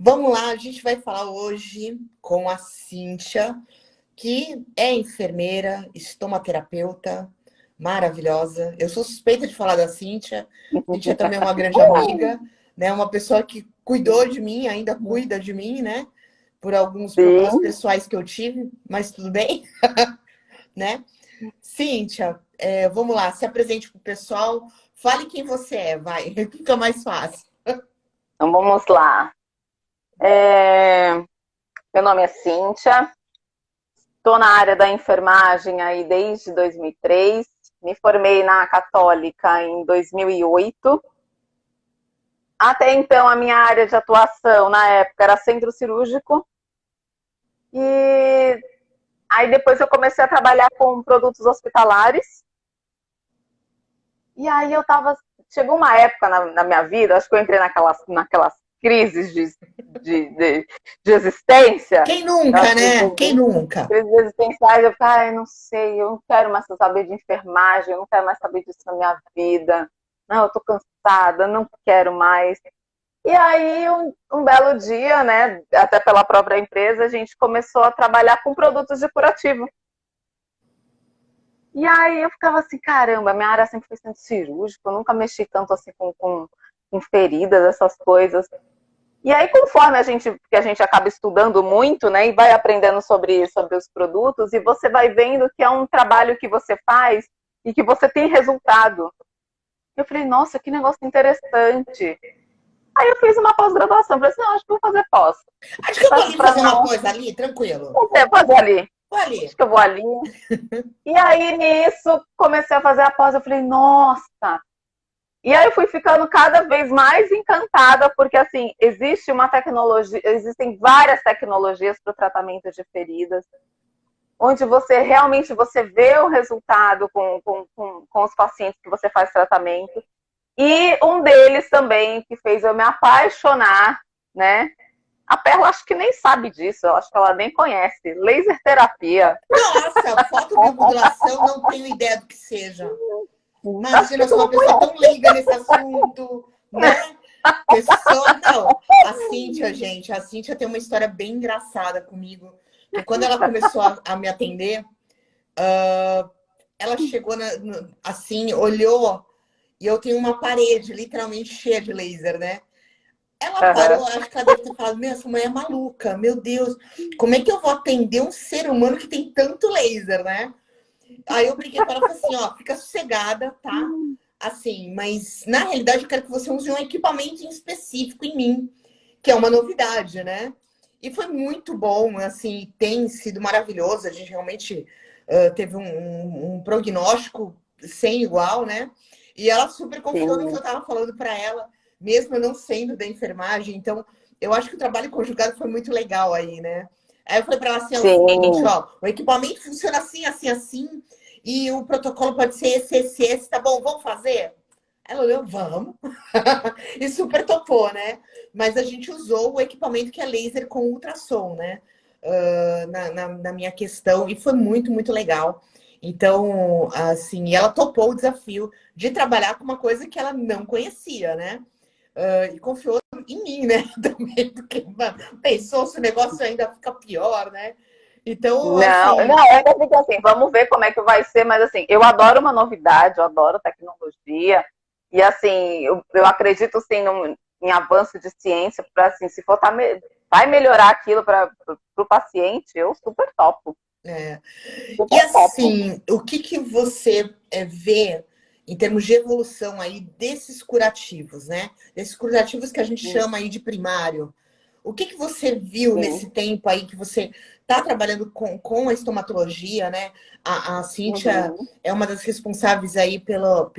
Vamos lá, a gente vai falar hoje com a Cíntia, que é enfermeira, estomaterapeuta, maravilhosa. Eu sou suspeita de falar da Cíntia. Cíntia também é uma grande amiga, né? Uma pessoa que cuidou de mim, ainda cuida de mim, né? Por alguns problemas Sim. pessoais que eu tive, mas tudo bem, né? Cíntia, vamos lá, se apresente para o pessoal. Fale quem você é, vai, fica mais fácil. Então vamos lá. Meu nome é Cíntia, estou na área da enfermagem aí desde 2003, me formei na Católica em 2008. Até então a minha área de atuação na época era centro cirúrgico e aí depois eu comecei a trabalhar com produtos hospitalares. E aí chegou uma época na minha vida, acho que eu entrei naquelas crises de existência. Quem Eu nunca, acho que né? Quem nunca? crises existenciais, eu falei, não sei, eu não quero mais saber de enfermagem, eu não quero mais saber disso na minha vida. Não, eu tô cansada, não quero mais. E aí, um belo dia, né, até pela própria empresa, a gente começou a trabalhar com produtos de curativo. E aí eu ficava assim, caramba, minha área sempre foi centro cirúrgico, eu nunca mexi tanto assim com feridas, essas coisas. E aí, conforme que a gente acaba estudando muito, né, e vai aprendendo sobre os produtos, e você vai vendo que é um trabalho que você faz e que você tem resultado. Eu falei, nossa, que negócio interessante. Aí eu fiz uma pós-graduação, falei assim, não, acho que vou fazer pós. Acho que eu vou ali Para fazer uma não coisa ali, tranquilo. fazer ali. Vou ali. Acho que eu vou ali. E aí, nisso, comecei a fazer a pós, eu falei, nossa. E aí eu fui ficando cada vez mais encantada, porque assim, existe uma tecnologia, existem várias tecnologias para o tratamento de feridas, onde você realmente vê o resultado com os pacientes que você faz tratamento. E um deles também, que fez eu me apaixonar, né? A Perla acho que nem sabe disso, eu acho que ela nem conhece. Laser terapia. Nossa, fotobiomodulação, não tenho ideia do que seja. Acho Imagina, que eu sou tu uma não pessoa conhece. tão leiga nesse assunto, né? Pessoa, não. A Cíntia, gente, a Cíntia tem uma história bem engraçada comigo. Porque quando ela começou a me atender, ela chegou assim, olhou, e eu tenho uma parede literalmente cheia de laser, né? Ela parou, Uhum. acho que ela deve ter falado, essa mãe é maluca, meu Deus, como é que eu vou atender um ser humano que tem tanto laser, né? Aí eu brinquei com ela e falei assim, ó, fica sossegada, tá? Assim, mas na realidade eu quero que você use um equipamento em específico em mim, que é uma novidade, né? E foi muito bom, assim, tem sido maravilhoso, a gente realmente teve um prognóstico sem igual, né? E ela super confiou no que eu Sim, estava falando para ela, mesmo eu não sendo da enfermagem. Então, eu acho que o trabalho conjugado foi muito legal aí, né? Aí eu falei para ela assim, é o seguinte, sim. ó, o equipamento funciona assim, assim, assim, e o protocolo pode ser esse, tá bom, vamos fazer? Ela olhou, vamos. E super topou, né? Mas a gente usou o equipamento que é laser com ultrassom, né? Na minha questão, e foi muito, muito legal. Então, assim, ela topou o desafio de trabalhar com uma coisa que ela não conhecia, né? E confiou em mim, né? Também, porque mano, pensou se o negócio ainda fica pior, né? Então, Não, assim, não, eu ainda fico assim, vamos ver como é que vai ser, mas assim, eu adoro uma novidade, eu adoro tecnologia, e assim, eu acredito sim em avanço de ciência, para assim, se for vai melhorar aquilo para o paciente, eu super topo, é. E super topo. assim, o que que você vê em termos de evolução aí desses curativos, né? Desses curativos que a gente chama aí de primário. O que que você viu Sim. nesse tempo aí que você está trabalhando com a estomatologia, né? A Cíntia Uhum. é uma das responsáveis aí pela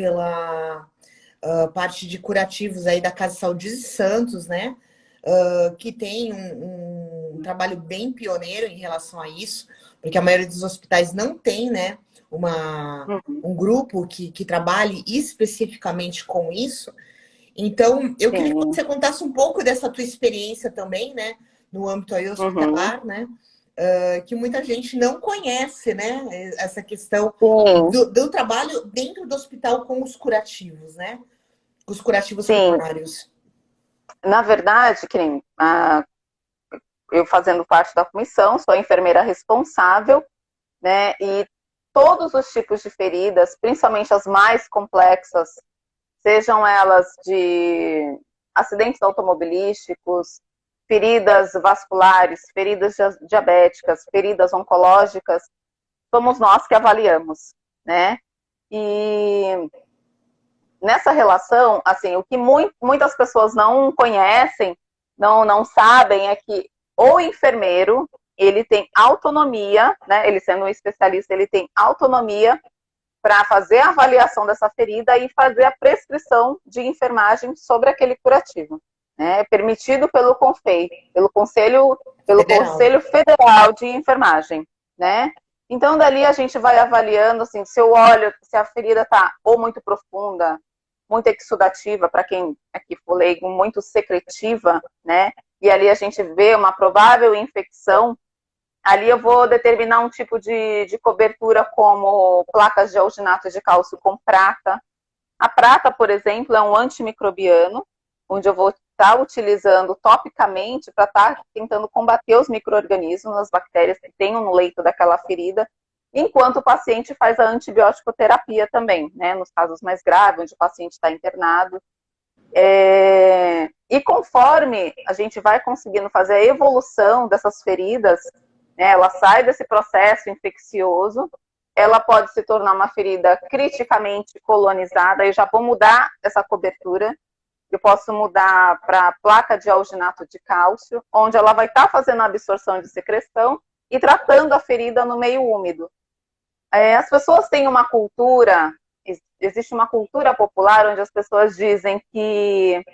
parte de curativos aí da Casa de Saúde de Santos, né? Que tem um trabalho bem pioneiro em relação a isso, porque a maioria dos hospitais não tem, né, Uhum. um grupo que trabalhe especificamente com isso. Então, eu queria que Sim. você contasse um pouco dessa tua experiência também, né, no âmbito aí Uhum. hospitalar, né, que muita gente não conhece, né, essa questão Sim. do trabalho dentro do hospital com os curativos, né, os curativos Sim. primários. Na verdade, que nem, eu fazendo parte da comissão, sou a enfermeira responsável, né? E todos os tipos de feridas, principalmente as mais complexas, sejam elas de acidentes automobilísticos, feridas vasculares, feridas diabéticas, feridas oncológicas, somos nós que avaliamos, né? E nessa relação, assim, o que muitas pessoas não conhecem, não sabem, é que o enfermeiro, ele tem autonomia, né? Ele sendo um especialista, ele tem autonomia para fazer a avaliação dessa ferida e fazer a prescrição de enfermagem sobre aquele curativo. Né? É permitido pelo CONFEI, pelo Conselho Federal de Enfermagem. Né? Então, dali a gente vai avaliando, assim, se eu olho se a ferida está ou muito profunda, muito exudativa, para quem aqui for leigo, muito secretiva, né? E ali a gente vê uma provável infecção. Ali eu vou determinar um tipo de cobertura como placas de alginato de cálcio com prata. A prata, por exemplo, é um antimicrobiano, onde eu vou estar utilizando topicamente para estar tentando combater os micro-organismos, as bactérias que tenham no leito daquela ferida, enquanto o paciente faz a antibiótico-terapia também, né, nos casos mais graves, onde o paciente está internado. E conforme a gente vai conseguindo fazer a evolução dessas feridas, né, ela sai desse processo infeccioso, ela pode se tornar uma ferida criticamente colonizada, eu já vou mudar essa cobertura, eu posso mudar para placa de alginato de cálcio, onde ela vai estar fazendo a absorção de secreção e tratando a ferida no meio úmido. As pessoas têm uma cultura, existe uma cultura popular onde as pessoas dizem que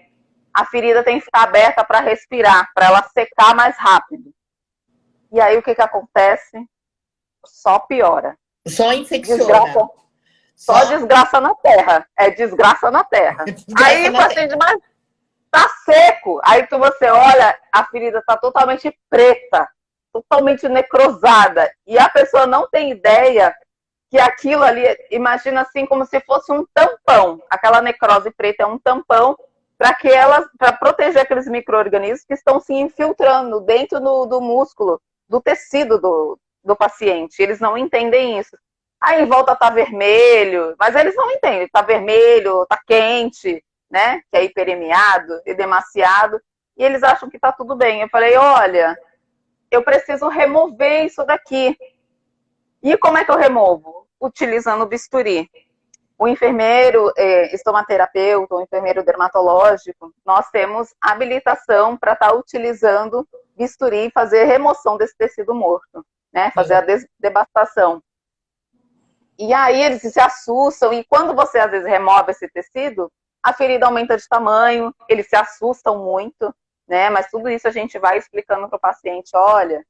a ferida tem que ficar aberta para respirar, para ela secar mais rápido. E aí o que acontece? Só piora. Só infecciona. Só desgraça na terra. É desgraça na terra. Desgraça aí o paciente, mas tá seco. Aí que você olha, a ferida tá totalmente preta, totalmente necrosada. E a pessoa não tem ideia que aquilo ali, imagina assim como se fosse um tampão. Aquela necrose preta é um tampão para proteger aqueles micro-organismos que estão se infiltrando dentro do músculo, do tecido do paciente. Eles não entendem isso. Aí em volta tá vermelho, mas eles não entendem. Tá vermelho, tá quente, né? Que é hiperemiado, edemaciado. E eles acham que tá tudo bem. Eu falei, olha, eu preciso remover isso daqui. E como é que eu removo? Utilizando o bisturi. O enfermeiro estomaterapeuta, o enfermeiro dermatológico, nós temos habilitação para estar utilizando bisturi e fazer remoção desse tecido morto, né? Fazer a debastação. E aí eles se assustam, e quando você às vezes remove esse tecido, a ferida aumenta de tamanho, eles se assustam muito, né? Mas tudo isso a gente vai explicando para o paciente, olha,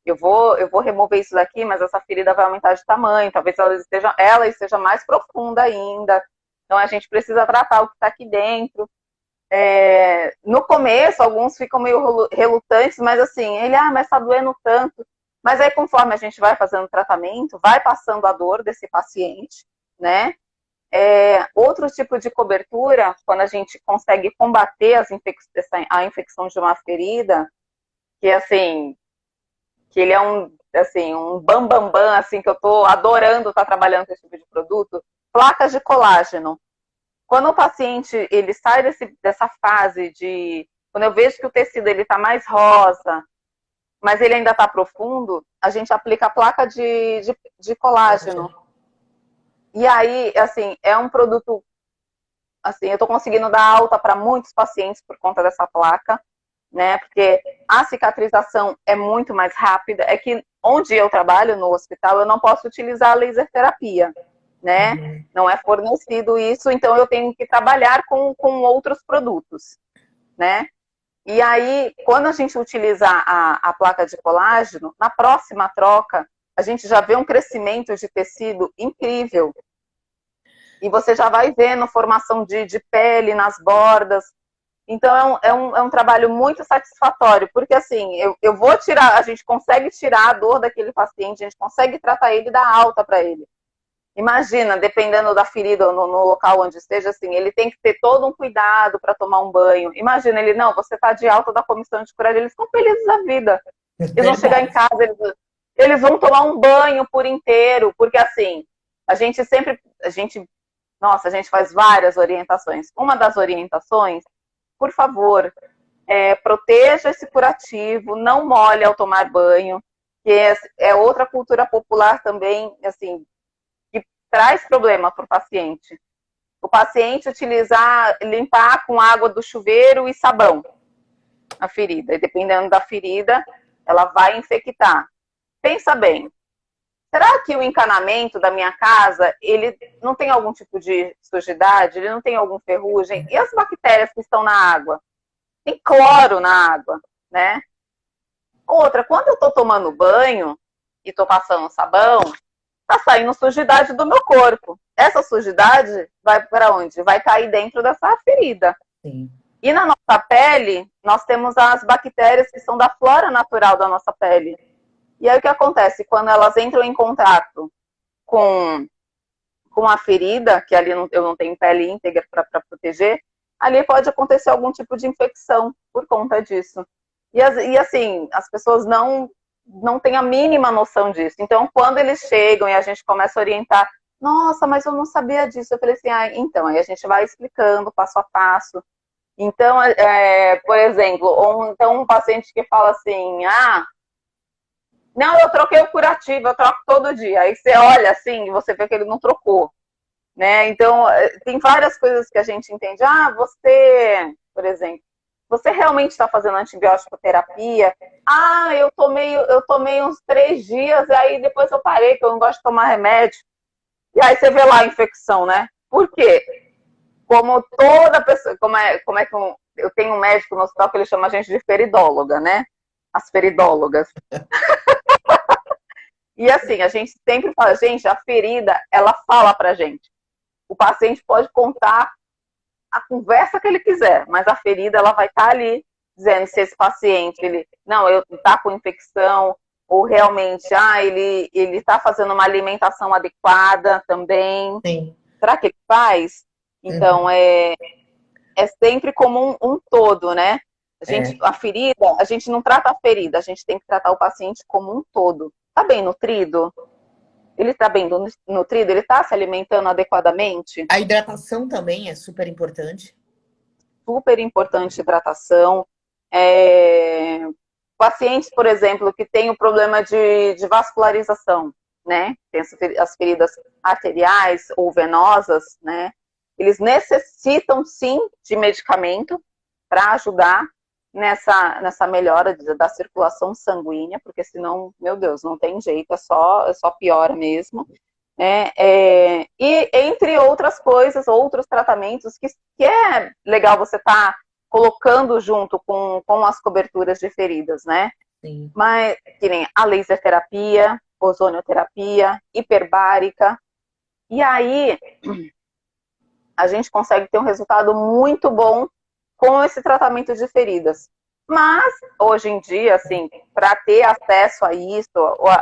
eu vou remover isso daqui, mas essa ferida vai aumentar de tamanho, talvez ela esteja mais profunda ainda. Então a gente precisa tratar o que está aqui dentro. No começo, alguns ficam meio relutantes, mas assim, mas está doendo tanto. Mas aí, conforme a gente vai fazendo o tratamento, vai passando a dor desse paciente, né? Outro tipo de cobertura, quando a gente consegue combater a infecção de uma ferida, que assim, que ele é um bambambam, assim, que eu tô adorando estar trabalhando com esse tipo de produto, placas de colágeno. Quando o paciente, ele sai dessa fase de... Quando eu vejo que o tecido ele tá mais rosa, mas ele ainda está profundo, a gente aplica a placa de colágeno. E aí, assim, é um produto, assim, eu estou conseguindo dar alta para muitos pacientes por conta dessa placa, né? Porque a cicatrização é muito mais rápida. É que onde eu trabalho, no hospital, eu não posso utilizar a laser terapia, né? Uhum. Não é fornecido isso, então eu tenho que trabalhar com outros produtos, né? E aí, quando a gente utiliza a placa de colágeno, na próxima troca, a gente já vê um crescimento de tecido incrível. E você já vai vendo formação de pele nas bordas. Então, é um trabalho muito satisfatório, porque assim, eu vou tirar, a gente consegue tirar a dor daquele paciente, a gente consegue tratar ele e dar alta para ele. Imagina, dependendo da ferida ou no local onde esteja, assim, ele tem que ter todo um cuidado para tomar um banho. Imagina, ele, não, você está de alta da comissão de curadoria, eles estão felizes da vida. Eles vão chegar em Verdade. casa, eles vão tomar um banho por inteiro, porque assim, nossa, a gente faz várias orientações. Uma das orientações, por favor, proteja esse curativo, não molhe ao tomar banho, que é outra cultura popular também, assim, que traz problema para o paciente. O paciente limpar com água do chuveiro e sabão a ferida. E dependendo da ferida, ela vai infectar. Pensa bem, será que o encanamento da minha casa, ele não tem algum tipo de sujidade? Ele não tem algum ferrugem? E as bactérias que estão na água? Tem cloro na água, né? Outra, quando eu estou tomando banho e estou passando sabão, tá saindo sujidade do meu corpo. Essa sujidade vai para onde? Vai cair dentro dessa ferida. Sim. E na nossa pele, nós temos as bactérias que são da flora natural da nossa pele. E aí o que acontece? Quando elas entram em contato com a ferida, que ali eu não tenho pele íntegra para proteger, ali pode acontecer algum tipo de infecção por conta disso. E assim, as pessoas não têm a mínima noção disso. Então, quando eles chegam e a gente começa a orientar, nossa, mas eu não sabia disso. Eu falei assim, então, aí a gente vai explicando passo a passo. Então, por exemplo, ou então um paciente que fala assim, não, eu troquei o curativo, eu troco todo dia. Aí você olha assim e você vê que ele não trocou, né? Então, tem várias coisas que a gente entende. Você, por exemplo, você realmente está fazendo antibiótico terapia? Eu tomei uns 3 dias e aí depois eu parei, que eu não gosto de tomar remédio. E aí você vê lá a infecção, né? Por quê? Como toda pessoa, como é que eu tenho um médico no hospital que ele chama a gente de feridóloga, né? As feridólogas. E assim, a gente sempre fala, gente, a ferida, ela fala pra gente. O paciente pode contar a conversa que ele quiser, mas a ferida, ela vai estar ali, dizendo se esse paciente, ele tá com infecção, ou realmente, ele está fazendo uma alimentação adequada também. Sim. Será que ele faz? Então, é sempre como um todo, né? A ferida, a gente não trata a ferida, a gente tem que tratar o paciente como um todo. Tá bem nutrido? Ele tá bem nutrido? Ele tá se alimentando adequadamente? A hidratação também é super importante. Super importante hidratação. Pacientes, por exemplo, que têm o problema de vascularização, né? Tem as feridas arteriais ou venosas, né? Eles necessitam, sim, de medicamento para ajudar nessa melhora da circulação sanguínea, porque senão, meu Deus, não tem jeito, é só piora mesmo. E entre outras coisas, outros tratamentos que é legal você estar colocando junto com as coberturas de feridas, né? Sim. Mas, que nem a laser terapia, ozonioterapia, hiperbárica. E aí, a gente consegue ter um resultado muito bom com esse tratamento de feridas. Mas, hoje em dia, assim, para ter acesso a isso,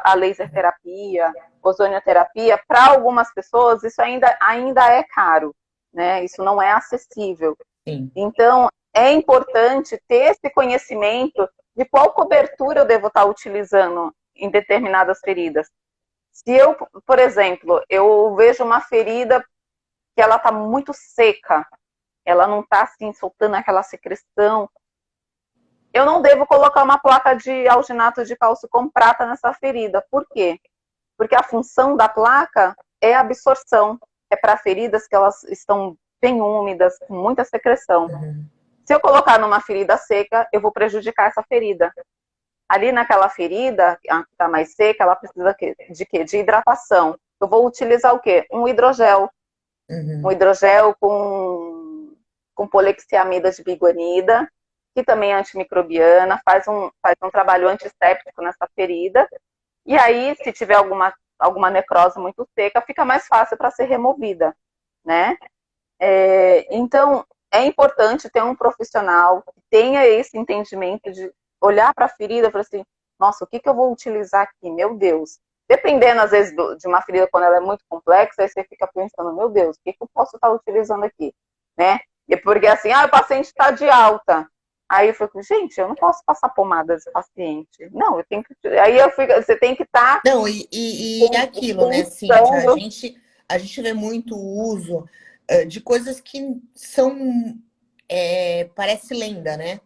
a laser terapia, ozonioterapia, para algumas pessoas, isso ainda é caro, né? Isso não é acessível. Sim. Então, é importante ter esse conhecimento de qual cobertura eu devo estar utilizando em determinadas feridas. Se eu, por exemplo, eu vejo uma ferida que ela está muito seca, ela não está assim soltando aquela secreção, eu não devo colocar uma placa de alginato de cálcio com prata nessa ferida. Por quê? Porque a função da placa é a absorção, é para feridas que elas estão bem úmidas, com muita secreção. Se eu colocar numa ferida seca, eu vou prejudicar essa ferida. Ali naquela ferida, que está mais seca, ela precisa de quê? De hidratação. Eu vou utilizar o quê? Um hidrogel. Um hidrogel com polexiamida de biguanida, que também é antimicrobiana, faz um trabalho antisséptico nessa ferida. E aí, se tiver alguma necrose muito seca, fica mais fácil para ser removida, né? Então, é importante ter um profissional que tenha esse entendimento de olhar para a ferida e falar assim, nossa, o que eu vou utilizar aqui? Meu Deus, Dependendo, às vezes, de uma ferida, quando ela é muito complexa, aí você fica pensando, meu Deus, o que eu posso estar utilizando aqui, né? E porque assim, o paciente está de alta. Aí eu fico, gente, eu não posso passar pomada desse paciente. Não, eu tenho que. Aí eu fico, você tem que estar Não, e é aquilo, né, Cíntia? pensando. A gente vê muito o uso de coisas que são, parece lenda, né?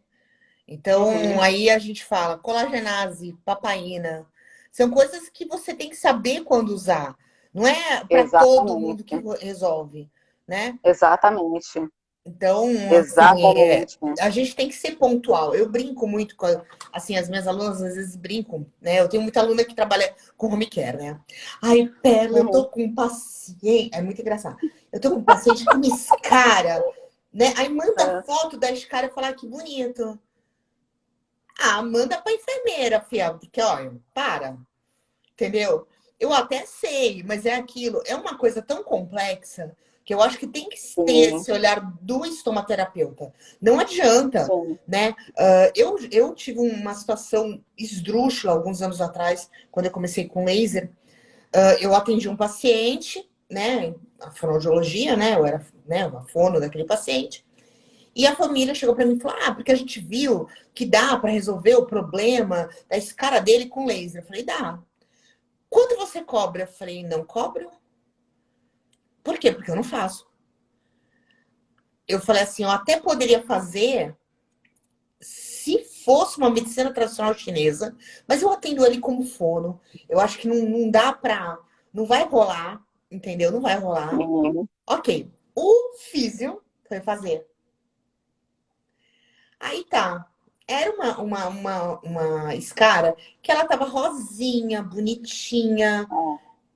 Então, aí a gente fala colagenase, papaina. São coisas que você tem que saber quando usar. Não é para todo mundo que Exatamente. resolve, né? Exatamente. Então, assim, Exatamente. a gente tem que ser pontual. Eu brinco muito com, assim, as minhas alunas às vezes brincam, né? Eu tenho muita aluna que trabalha com home care, né? Ai, Perla, eu tô com um paciente. É muito engraçado. Eu tô com um paciente que me escara, né? Aí manda foto da escara e fala, que bonito. Ah, manda pra enfermeira, fia, porque, olha, para, entendeu? Eu até sei, mas é aquilo, é uma coisa tão complexa que eu acho que tem que ter Sim, esse olhar do estomaterapeuta. Não adianta, sim. né? Eu tive uma situação esdrúxula alguns anos atrás, quando eu comecei com laser. Eu atendi um paciente, né? A fonoaudiologia, né? Eu era, né, uma fono daquele paciente. E a família chegou para mim e falou: ah, porque a gente viu que dá para resolver o problema da escara dele com laser. Eu falei: dá. Quanto você cobra? Eu falei: não cobro. Por quê? Porque eu não faço. Eu falei assim: eu até poderia fazer se fosse uma medicina tradicional chinesa, mas eu atendo ele como fono. Eu acho que não dá pra. Não vai rolar, entendeu? Não vai rolar. Sim. Ok. O físio foi fazer. Aí tá. Era uma escara que ela tava rosinha, bonitinha,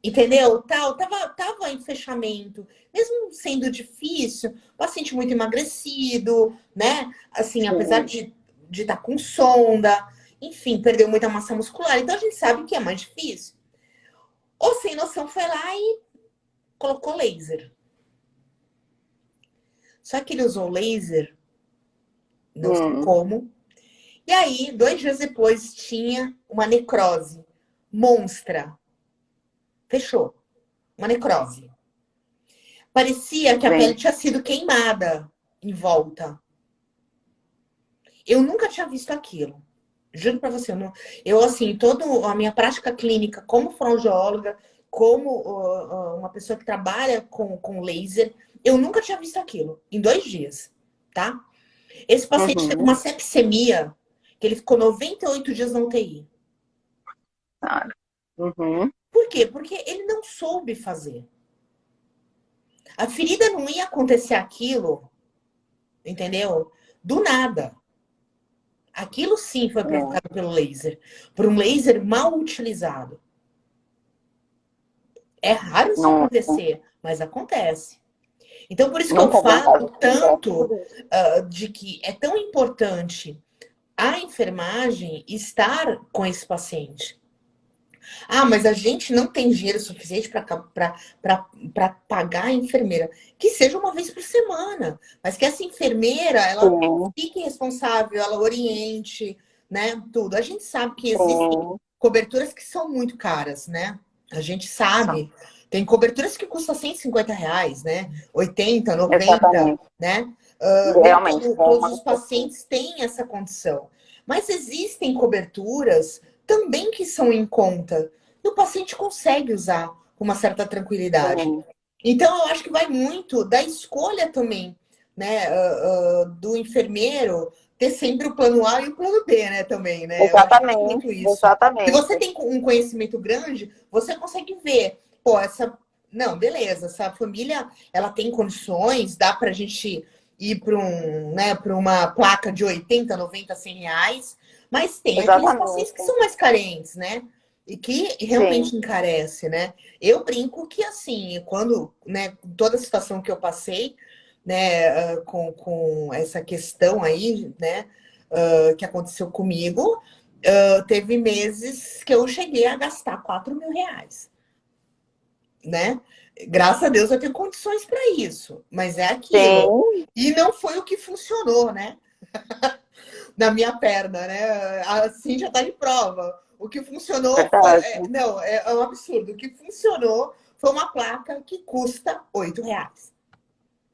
entendeu? Tava em fechamento. Mesmo sendo difícil, o paciente muito emagrecido, né? Assim, apesar Sim. de estar com sonda, enfim, perdeu muita massa muscular. Então a gente sabe que é mais difícil. O sem noção foi lá e colocou laser. Só que ele usou laser, não sei como. E aí, 2 dias depois, tinha uma necrose. Monstra. Fechou. Uma necrose. Parecia que a pele Sim. tinha sido queimada em volta. Eu nunca tinha visto aquilo. Juro pra você. Eu assim, toda a minha prática clínica como fonoaudióloga, como uma pessoa que trabalha com laser, eu nunca tinha visto aquilo. Em 2 dias, tá? Esse paciente teve Uhum. uma sepsemia, que ele ficou 98 dias na UTI. Claro. Uhum. Por quê? Porque ele não soube fazer. A ferida não ia acontecer aquilo, entendeu? Do nada. Aquilo sim foi É. provocado pelo laser, por um laser mal utilizado. É raro isso Nossa, acontecer, mas acontece. Então, por isso que eu nunca vi um falo caso assim, graças a tanto Deus. de que é tão importante a enfermagem estar com esse paciente. Ah, mas a gente não tem dinheiro suficiente para pagar a enfermeira. Que seja uma vez por semana, mas que essa enfermeira, ela Sim, fique responsável, ela oriente, né, tudo. A gente sabe que existem sim, coberturas que são muito caras, né? A gente são. sabe. Tem coberturas que custam R$ 150, né? 80, 90, Exatamente. né? Nem Realmente, é todos uma os questão. pacientes têm essa condição. Mas existem coberturas também que são em conta. E o paciente consegue usar com uma certa tranquilidade. Sim, Então, eu acho que vai muito da escolha também, né, do enfermeiro ter sempre o plano A e o plano B, né, também, né? Eu acho que tem exatamente, muito isso. Se você exatamente. tem um conhecimento grande, você consegue ver, pô, não, beleza, essa família, ela tem condições, dá pra gente ir para né, para uma placa de 80, 90, R$ 100, mas tem aqueles pacientes que Exatamente. são mais carentes, né? E que Sim. realmente encarece, né? Eu brinco que, assim, quando, né, toda a situação que eu passei, né, com essa questão aí, né, que aconteceu comigo, teve meses que eu cheguei a gastar R$ 4.000, né? Graças a Deus eu tenho condições para isso, mas é aquilo. Sim, E não foi o que funcionou, né? Na minha perna, né? Assim já tá de prova. O que funcionou foi, Verdade. não, é um absurdo. O que funcionou foi uma placa que custa R$ 8,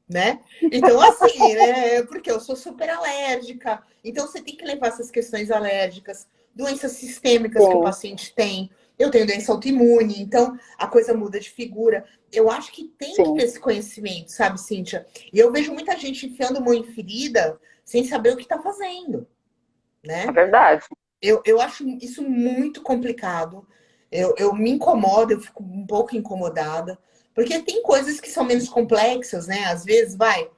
né? Então, assim, né? Porque eu sou super alérgica. Então, você tem que levar essas questões alérgicas, doenças sistêmicas que o Sim, paciente tem. Eu tenho doença autoimune, então a coisa muda de figura. Eu acho que tem que ter sim. esse conhecimento, sabe, Cíntia? E eu vejo muita gente enfiando mão em ferida sem saber o que está fazendo, É né? verdade. Eu acho isso muito complicado. Eu me incomodo, eu fico um pouco incomodada, porque tem coisas que são menos complexas, né? Às vezes vai,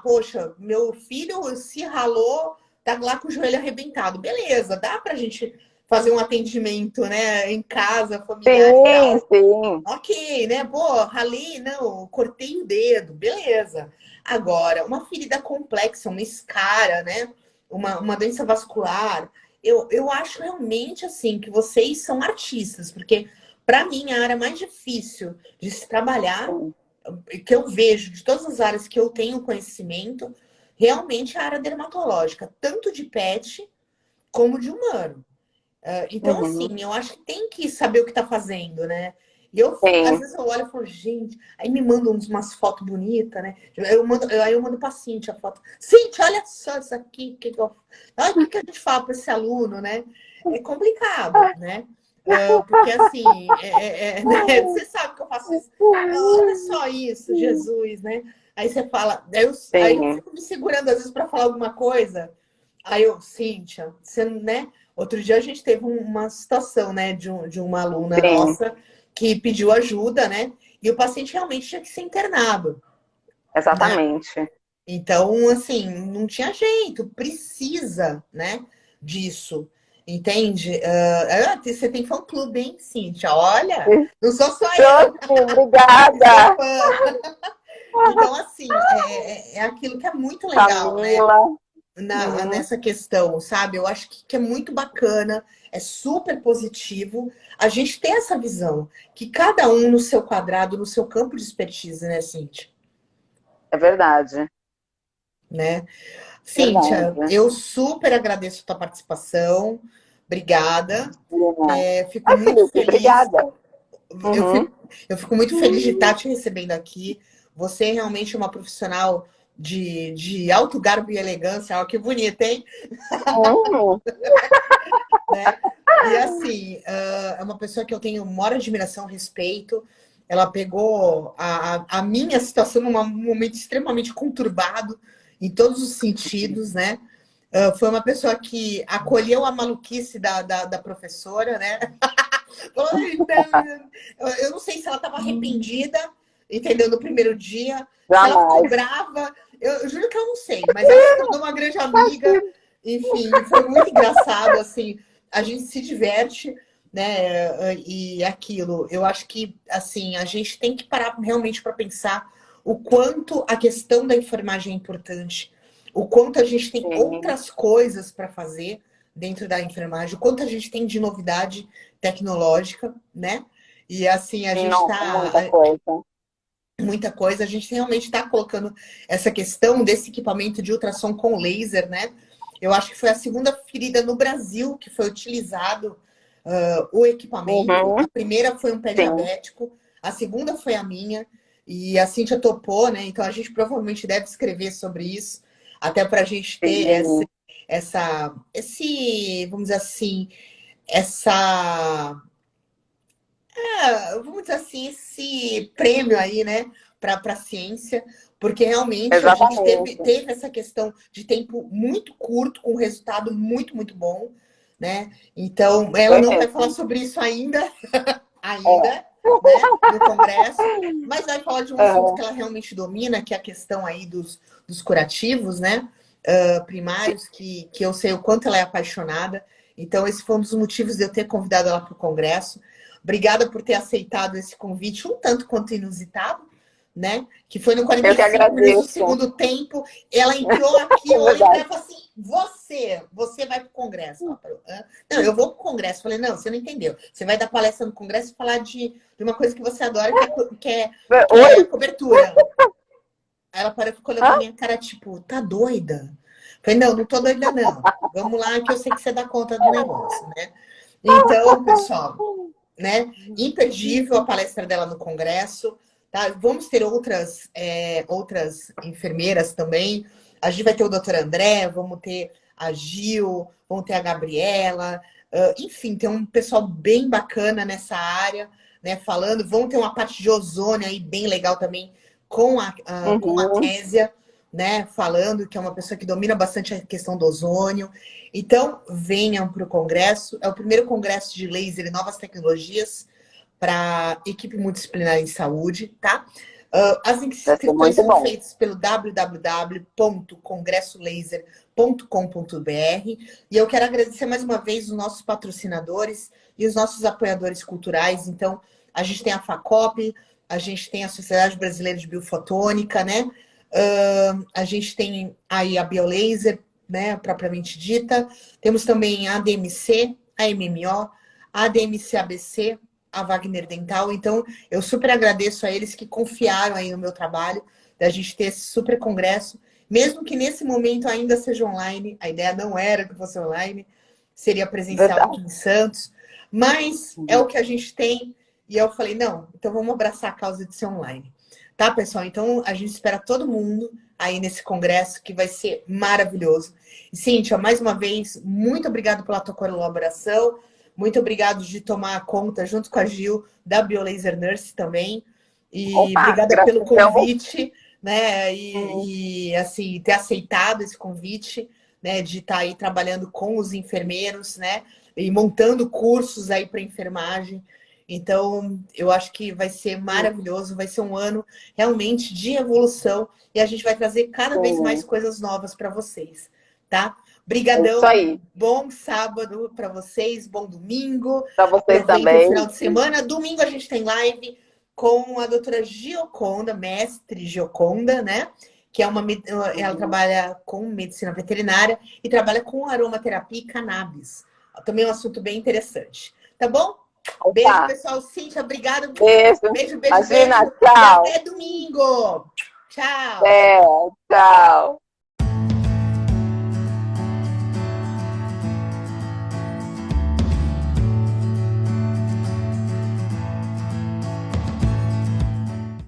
poxa, meu filho se ralou, tá lá com o joelho arrebentado. Beleza, dá pra gente fazer um atendimento, né, em casa, familiar e Sim, tal. sim. Ok, né? Pô, ralei, não, cortei o dedo, beleza. Agora, uma ferida complexa, uma escara, né? Uma doença vascular. Eu acho realmente assim que vocês são artistas, porque para mim a área mais difícil de se trabalhar, Sim. que eu vejo de todas as áreas que eu tenho conhecimento, realmente é a área dermatológica, tanto de pet como de humano. Então, assim, Uhum. eu acho que tem que saber o que tá fazendo, né? E às Sim. vezes eu olho e falo, gente, aí me mandam umas fotos bonitas, né? Aí eu mando pra Cintia a foto. Cintia, olha só isso aqui. O que que a gente fala para esse aluno, né? É complicado, né? Porque assim, né? Você sabe que eu faço isso. Olha só isso, Jesus, né? Aí você fala, aí eu Sim, fico me segurando às vezes para falar alguma coisa. Aí eu, Cíntia, você, né? Outro dia a gente teve uma situação, né, de uma aluna sim, nossa que pediu ajuda, né? E o paciente realmente tinha que ser internado, né? exatamente. Então, assim, não tinha jeito, precisa, né, disso, entende? Você tem fã-clube, hein, Cíntia? Olha, não sou só eu, Josi, que sou obrigada. fã. Então, assim, é aquilo que é muito legal, né? Camila. Uhum. Nessa questão, sabe? Eu acho que é muito bacana, é super positivo a gente ter essa visão, que cada um no seu quadrado, no seu campo de expertise, né, Cíntia? É verdade. Né? Cíntia, Verdade. eu super agradeço a tua participação, obrigada. Menina. Fico Ai, muito Felipe, feliz, obrigada. eu Uhum. fico, eu fico muito feliz de estar te recebendo aqui. Você é realmente uma profissional de alto garbo e elegância. Olha que bonita, hein? Uhum. Né? E assim, é uma pessoa que eu tenho maior admiração, respeito. Ela pegou a minha situação num momento extremamente conturbado, em todos os sentidos, né? Foi uma pessoa que acolheu a maluquice da professora, né? Falou, eu não sei se ela estava arrependida, entendeu? No primeiro dia, se ela ficou Jamais. brava, eu juro que eu não sei, mas ela se tornou uma grande amiga, enfim, foi muito engraçado, assim, a gente se diverte, né? E aquilo, eu acho que, assim, a gente tem que parar realmente para pensar o quanto a questão da enfermagem é importante, o quanto a gente tem Sim. outras coisas para fazer dentro da enfermagem, o quanto a gente tem de novidade tecnológica, né? E assim, a Sim, gente nossa, está muita coisa. muita coisa, a gente realmente está colocando essa questão desse equipamento de ultrassom com laser, né? Eu acho que foi a segunda ferida no Brasil que foi utilizado o equipamento. Uhum. A primeira foi um pé Sim, diabético, a segunda foi a minha, e a Cíntia topou, né? Então a gente provavelmente deve escrever sobre isso, até para a gente ter sim. vamos dizer assim, essa vamos dizer assim, esse prêmio aí, né, para a ciência, porque realmente a gente Exatamente. teve essa questão de tempo muito curto, com resultado muito, muito bom, né? Então, ela Foi não vai falar mesmo. sobre isso ainda, É. ainda, né, no Congresso, mas vai falar de um assunto que Uhum. ela realmente domina, que é a questão aí dos curativos, né, primários, que eu sei o quanto ela é apaixonada. Então, esse foi um dos motivos de eu ter convidado ela para o Congresso. Obrigada por ter aceitado esse convite, um tanto quanto inusitado, né? Que foi no Eu que 45 minutos do agradeço. segundo tempo. Ela entrou aqui, É eu olhei para ela verdade. e falei assim: você vai para o Congresso. Ela falou, hã? Não, eu vou para o Congresso. Eu falei, não, você não entendeu. Você vai dar palestra no Congresso e falar de uma coisa que você adora, que é Oi? cobertura. Aí ela parou e ficou olhando Hã? pra minha cara, tipo, tá doida? Eu falei, não, não tô doida, não. Vamos lá, que eu sei que você dá conta do negócio, né? Então, pessoal, né? Imperdível a palestra dela no Congresso. Tá? Vamos ter outras enfermeiras também. A gente vai ter o doutor André, vamos ter a Gil, vamos ter a Gabriela. Enfim, tem um pessoal bem bacana nessa área, né? Falando. Vamos ter uma parte de ozônio aí bem legal também com a Késia, né? Falando, que é uma pessoa que domina bastante a questão do ozônio. Então, venham para o Congresso. É o primeiro Congresso de Laser e Novas Tecnologias para equipe multidisciplinar em saúde, tá? As inscrições são feitas pelo www.congressolaser.com.br e eu quero agradecer mais uma vez os nossos patrocinadores e os nossos apoiadores culturais. Então, a gente tem a FACOP, a gente tem a Sociedade Brasileira de Biofotônica, né? A gente tem aí a Biolaser, né, propriamente dita. Temos também a ADMC, a MMO, a ADMC ABC, a Wagner Dental. Então, eu super agradeço a eles que confiaram aí no meu trabalho, da gente ter esse super congresso, mesmo que nesse momento ainda seja online. A ideia não era que fosse online, seria presencial aqui em Santos, mas é o que a gente tem. E eu falei, não, então vamos abraçar a causa de ser online. Tá, pessoal? Então, a gente espera todo mundo aí nesse congresso, que vai ser maravilhoso. E, Cíntia, mais uma vez, muito obrigado pela tua colaboração. Muito obrigado de tomar conta, junto com a Gil, da BioLaser Nurse também. E obrigada pelo convite, né? E assim, ter aceitado esse convite, né? De estar aí trabalhando com os enfermeiros, né? E montando cursos aí para enfermagem. Então, eu acho que vai ser maravilhoso, vai ser um ano realmente de evolução e a gente vai trazer cada vez mais coisas novas para vocês, tá? Obrigadão. Isso aí. Bom sábado para vocês, bom domingo. Para vocês também. Final de semana. Domingo a gente tem live com a doutora Gioconda, mestre Gioconda, né? Que ela trabalha com medicina veterinária e trabalha com aromaterapia e cannabis. Também é um assunto bem interessante. Tá bom? Opa. Beijo, pessoal. Cíntia, obrigada. Beijo. Imagina, tchau. E até domingo. Tchau. Tchau.